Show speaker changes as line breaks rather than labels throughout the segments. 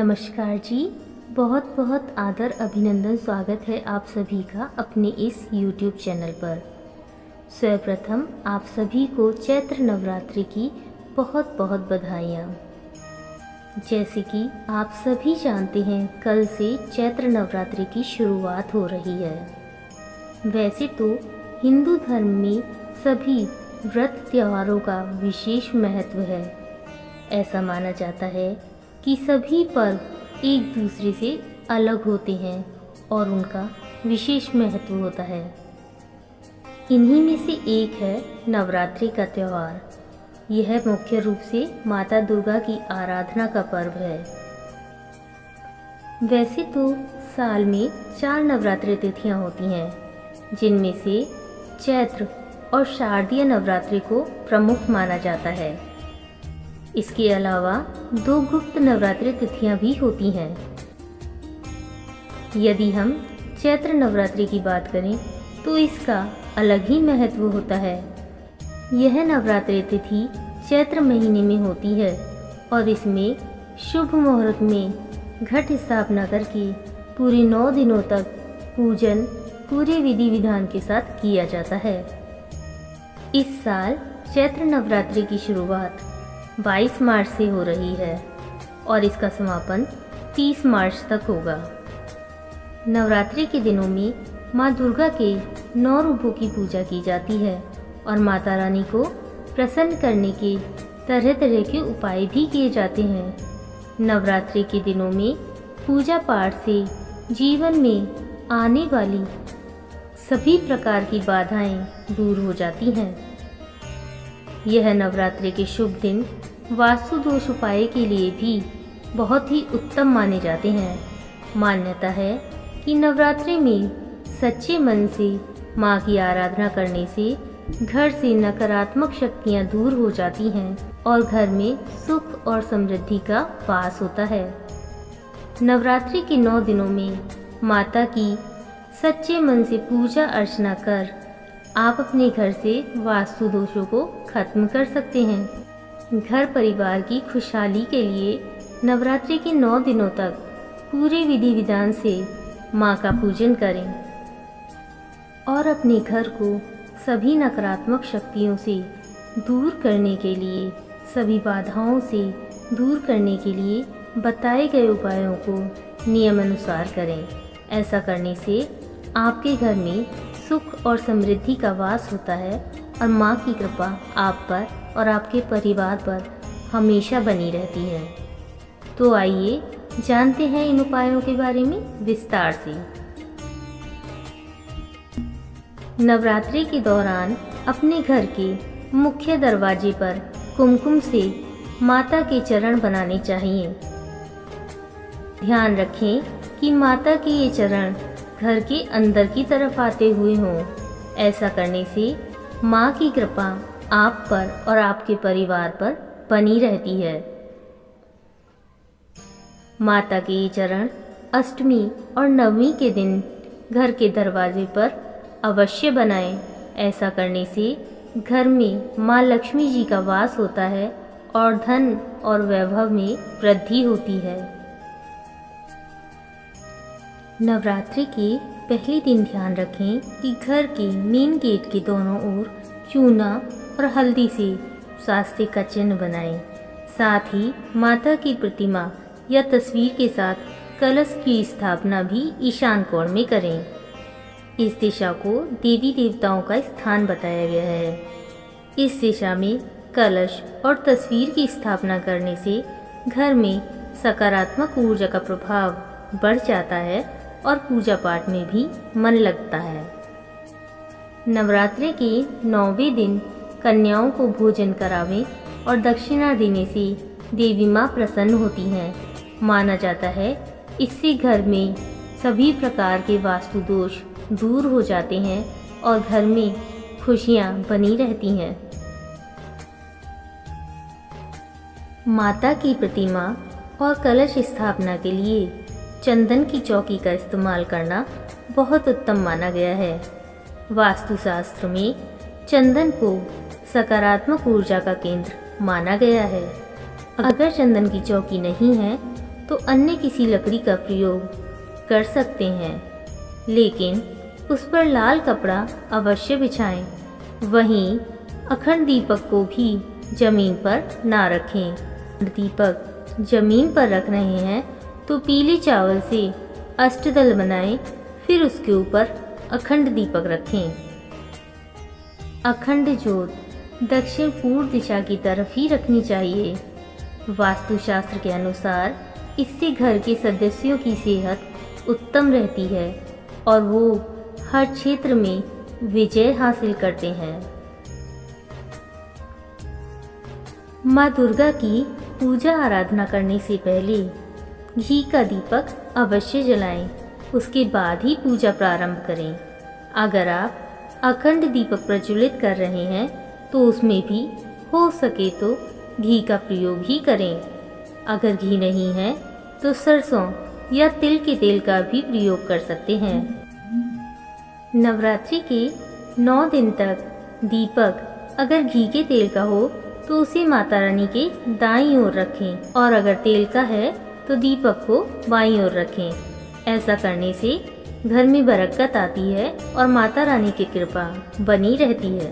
नमस्कार जी, बहुत बहुत आदर अभिनंदन स्वागत है आप सभी का अपने इस YouTube चैनल पर। सर्वप्रथम आप सभी को चैत्र नवरात्रि की बहुत बहुत बधाइयाँ। जैसे कि आप सभी जानते हैं, कल से चैत्र नवरात्रि की शुरुआत हो रही है। वैसे तो हिंदू धर्म में सभी व्रत त्योहारों का विशेष महत्व है। ऐसा माना जाता है कि सभी पर्व एक दूसरे से अलग होते हैं और उनका विशेष महत्व होता है। इन्हीं में से एक है नवरात्रि का त्यौहार। यह मुख्य रूप से माता दुर्गा की आराधना का पर्व है। वैसे तो साल में 4 नवरात्रि तिथियां होती हैं, जिनमें से चैत्र और शारदीय नवरात्रि को प्रमुख माना जाता है। इसके अलावा 2 गुप्त नवरात्रि तिथियां भी होती हैं। यदि हम चैत्र नवरात्रि की बात करें तो इसका अलग ही महत्व होता है। यह नवरात्रि तिथि चैत्र महीने में होती है और इसमें शुभ मुहूर्त में घट स्थापना करके पूरे 9 दिनों तक पूजन पूरे विधि विधान के साथ किया जाता है। इस साल चैत्र नवरात्रि की शुरुआत 22 मार्च से हो रही है और इसका समापन 30 मार्च तक होगा। नवरात्रि के दिनों में माँ दुर्गा के 9 रूपों की पूजा की जाती है और माता रानी को प्रसन्न करने के तरह तरह के उपाय भी किए जाते हैं। नवरात्रि के दिनों में पूजा पाठ से जीवन में आने वाली सभी प्रकार की बाधाएं दूर हो जाती हैं। यह नवरात्रि के शुभ दिन वास्तु दोष उपाय के लिए भी बहुत ही उत्तम माने जाते हैं। मान्यता है कि नवरात्रि में सच्चे मन से माँ की आराधना करने से घर से नकारात्मक शक्तियाँ दूर हो जाती हैं और घर में सुख और समृद्धि का वास होता है। नवरात्रि के 9 दिनों में माता की सच्चे मन से पूजा अर्चना कर आप अपने घर से वास्तु दोषों को खत्म कर सकते हैं। घर परिवार की खुशहाली के लिए नवरात्रि के 9 दिनों तक पूरे विधि विधान से माँ का पूजन करें और अपने घर को सभी नकारात्मक शक्तियों से दूर करने के लिए, सभी बाधाओं से दूर करने के लिए बताए गए उपायों को नियमानुसार करें। ऐसा करने से आपके घर में सुख और समृद्धि का वास होता है और माँ की कृपा आप पर और आपके परिवार पर हमेशा बनी रहती है। तो आइए जानते हैं इन उपायों के बारे में विस्तार से। नवरात्रि के दौरान अपने घर के मुख्य दरवाजे पर कुमकुम से माता के चरण बनाने चाहिए। ध्यान रखें कि माता के ये चरण घर के अंदर की तरफ आते हुए हों। ऐसा करने से माँ की कृपा आप पर और आपके परिवार पर बनी रहती है। माता के ये चरण अष्टमी और नवमी के दिन घर के दरवाजे पर अवश्य बनाएं। ऐसा करने से घर में माँ लक्ष्मी जी का वास होता है और धन और वैभव में वृद्धि होती है। नवरात्रि के पहले दिन ध्यान रखें कि घर के मेन गेट के दोनों ओर चूना और हल्दी से स्वास्तिक का चिन्ह बनाएं। साथ ही माता की प्रतिमा या तस्वीर के साथ कलश की स्थापना भी ईशान कोण में करें। इस दिशा को देवी देवताओं का स्थान बताया गया है। इस दिशा में कलश और तस्वीर की स्थापना करने से घर में सकारात्मक ऊर्जा का प्रभाव बढ़ जाता है और पूजा पाठ में भी मन लगता है। नवरात्रि के 9वें दिन कन्याओं को भोजन करावें और दक्षिणा देने से देवी माँ प्रसन्न होती हैं। माना जाता है इससे घर में सभी प्रकार के वास्तु दोष दूर हो जाते हैं और घर में खुशियाँ बनी रहती हैं। माता की प्रतिमा और कलश स्थापना के लिए चंदन की चौकी का इस्तेमाल करना बहुत उत्तम माना गया है। वास्तुशास्त्र में चंदन को सकारात्मक ऊर्जा का केंद्र माना गया है। अगर चंदन की चौकी नहीं है तो अन्य किसी लकड़ी का प्रयोग कर सकते हैं, लेकिन उस पर लाल कपड़ा अवश्य बिछाएं। वहीं अखंड दीपक को भी जमीन पर ना रखें। दीपक जमीन पर रख रहे हैं तो पीले चावल से अष्टदल बनाएं, फिर उसके ऊपर अखंड दीपक रखें। अखंड ज्योत दक्षिण पूर्व दिशा की तरफ ही रखनी चाहिए। वास्तुशास्त्र के अनुसार इससे घर के सदस्यों की सेहत उत्तम रहती है और वो हर क्षेत्र में विजय हासिल करते हैं। माँ दुर्गा की पूजा आराधना करने से पहले घी का दीपक अवश्य जलाएं, उसके बाद ही पूजा प्रारंभ करें। अगर आप अखंड दीपक प्रज्वलित कर रहे हैं तो उसमें भी हो सके तो घी का प्रयोग ही करें। अगर घी नहीं है तो सरसों या तिल के तेल का भी प्रयोग कर सकते हैं। नवरात्रि के 9 दिन तक दीपक अगर घी के तेल का हो तो उसे माता रानी के दाईं ओर रखें और अगर तेल का है तो दीपक को बाईं ओर रखें। ऐसा करने से घर में बरकत आती है और माता रानी की कृपा बनी रहती है।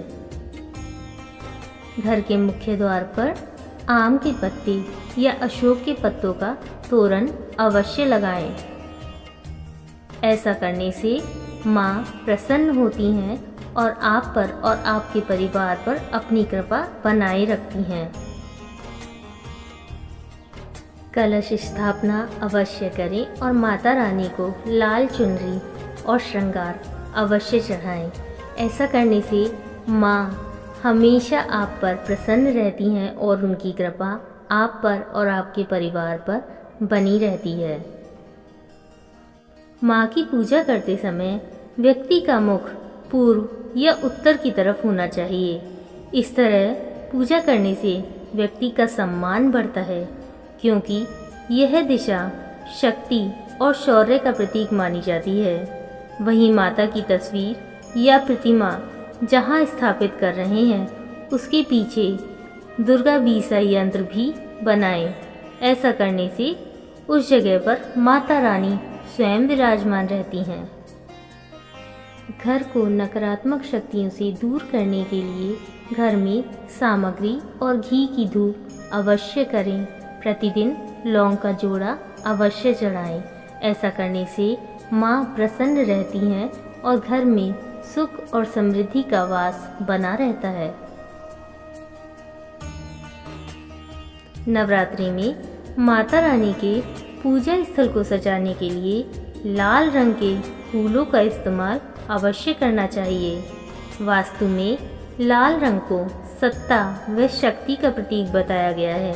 घर के मुख्य द्वार पर आम के पत्ते या अशोक के पत्तों का तोरण अवश्य लगाएं। ऐसा करने से माँ प्रसन्न होती हैं और आप पर और आपके परिवार पर अपनी कृपा बनाए रखती हैं। कलश स्थापना अवश्य करें और माता रानी को लाल चुनरी और श्रृंगार अवश्य चढ़ाएं। ऐसा करने से माँ हमेशा आप पर प्रसन्न रहती हैं और उनकी कृपा आप पर और आपके परिवार पर बनी रहती है। माँ की पूजा करते समय व्यक्ति का मुख पूर्व या उत्तर की तरफ होना चाहिए। इस तरह पूजा करने से व्यक्ति का सम्मान बढ़ता है, क्योंकि यह दिशा शक्ति और शौर्य का प्रतीक मानी जाती है। वहीं माता की तस्वीर या प्रतिमा जहाँ स्थापित कर रहे हैं उसके पीछे दुर्गा बीसा यंत्र भी बनाएं। ऐसा करने से उस जगह पर माता रानी स्वयं विराजमान रहती हैं। घर को नकारात्मक शक्तियों से दूर करने के लिए घर में सामग्री और घी की धूप अवश्य करें। प्रतिदिन लौंग का जोड़ा अवश्य जलाएं। ऐसा करने से माँ प्रसन्न रहती हैं और घर में सुख और समृद्धि का वास बना रहता है। नवरात्रि में माता रानी के पूजा स्थल को सजाने के लिए लाल रंग के फूलों का इस्तेमाल अवश्य करना चाहिए। वास्तु में लाल रंग को सत्ता व शक्ति का प्रतीक बताया गया है।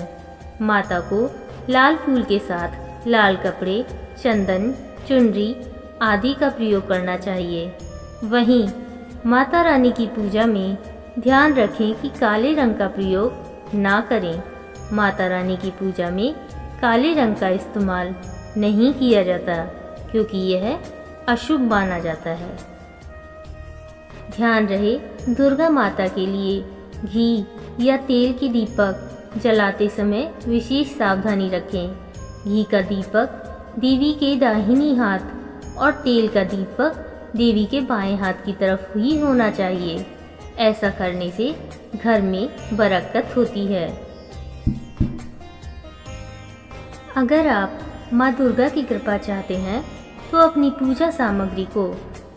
माता को लाल फूल के साथ लाल कपड़े, चंदन, चुनरी आदि का प्रयोग करना चाहिए। वहीं माता रानी की पूजा में ध्यान रखें कि काले रंग का प्रयोग ना करें। माता रानी की पूजा में काले रंग का इस्तेमाल नहीं किया जाता, क्योंकि यह अशुभ माना जाता है। ध्यान रहे, दुर्गा माता के लिए घी या तेल के दीपक जलाते समय विशेष सावधानी रखें। घी का दीपक देवी के दाहिनी हाथ और तेल का दीपक देवी के बाएं हाथ की तरफ ही होना चाहिए। ऐसा करने से घर में बरकत होती है। अगर आप माँ दुर्गा की कृपा चाहते हैं तो अपनी पूजा सामग्री को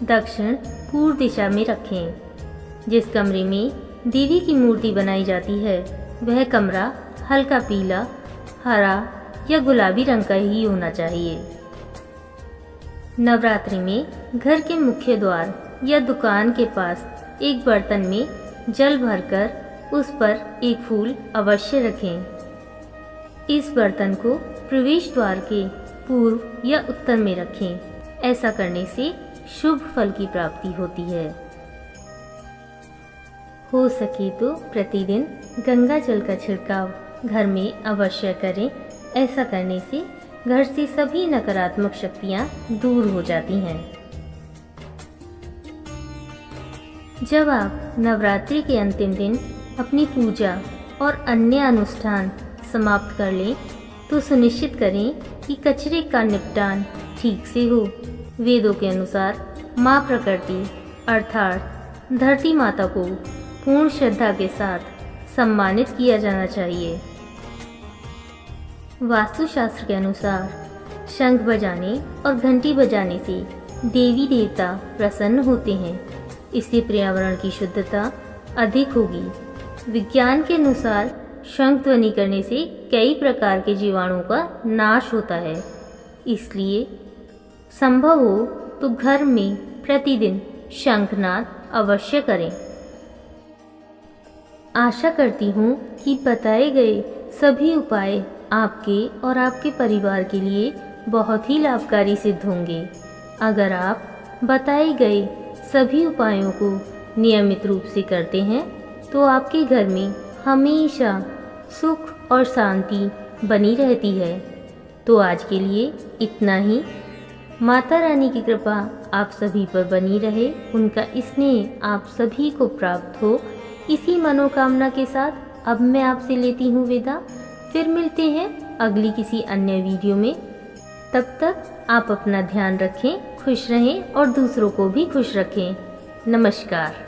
दक्षिण पूर्व दिशा में रखें। जिस कमरे में देवी की मूर्ति बनाई जाती है वह कमरा हल्का पीला, हरा या गुलाबी रंग का ही होना चाहिए। नवरात्रि में घर के मुख्य द्वार या दुकान के पास एक बर्तन में जल भरकर उस पर एक फूल अवश्य रखें। इस बर्तन को प्रवेश द्वार के पूर्व या उत्तर में रखें। ऐसा करने से शुभ फल की प्राप्ति होती है। हो सके तो प्रतिदिन गंगा जल का छिड़काव घर में अवश्य करें। ऐसा करने से घर से सभी नकारात्मक शक्तियां दूर हो जाती हैं। जब आप नवरात्रि के अंतिम दिन अपनी पूजा और अन्य अनुष्ठान समाप्त कर लें तो सुनिश्चित करें कि कचरे का निपटान ठीक से हो। वेदों के अनुसार माँ प्रकृति अर्थात धरती माता को पूर्ण श्रद्धा के साथ सम्मानित किया जाना चाहिए। वास्तुशास्त्र के अनुसार शंख बजाने और घंटी बजाने से देवी देवता प्रसन्न होते हैं। इससे पर्यावरण की शुद्धता अधिक होगी। विज्ञान के अनुसार शंख ध्वनि करने से कई प्रकार के जीवाणुओं का नाश होता है। इसलिए संभव हो तो घर में प्रतिदिन शंखनाद अवश्य करें। आशा करती हूँ कि बताए गए सभी उपाय आपके और आपके परिवार के लिए बहुत ही लाभकारी सिद्ध होंगे। अगर आप बताए गए सभी उपायों को नियमित रूप से करते हैं तो आपके घर में हमेशा सुख और शांति बनी रहती है। तो आज के लिए इतना ही। माता रानी की कृपा आप सभी पर बनी रहे, उनका स्नेह आप सभी को प्राप्त हो, इसी मनोकामना के साथ अब मैं आपसे लेती हूँ विदा। फिर मिलते हैं अगली किसी अन्य वीडियो में। तब तक आप अपना ध्यान रखें, खुश रहें और दूसरों को भी खुश रखें। नमस्कार।